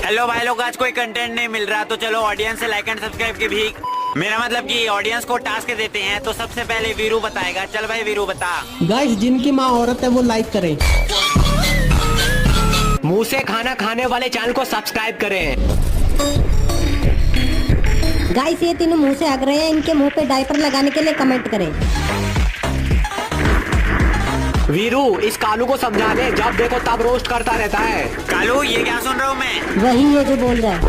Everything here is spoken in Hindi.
हेलो भाई लोग, आज कोई कंटेंट नहीं मिल रहा तो चलो ऑडियंस से लाइक एंड सब्सक्राइब की भीख। मेरा मतलब कि ऑडियंस को टास्क देते हैं, तो सबसे पहले वीरू बताएगा। चल भाई वीरू बता। गाइस, जिनकी माँ औरत है वो लाइक करें। मुंह से खाना खाने वाले चैनल को सब्सक्राइब करें। गाइस, ये तीनों मुंह से हग रहे हैं, इनके मुंह पे डायपर लगाने के लिए कमेंट करें। वीरू, इस कालू को समझा दे, जब देखो तब रोस्ट करता रहता है। कालू, ये क्या सुन रहा हूँ मैं? वही है जो बोल रहा है।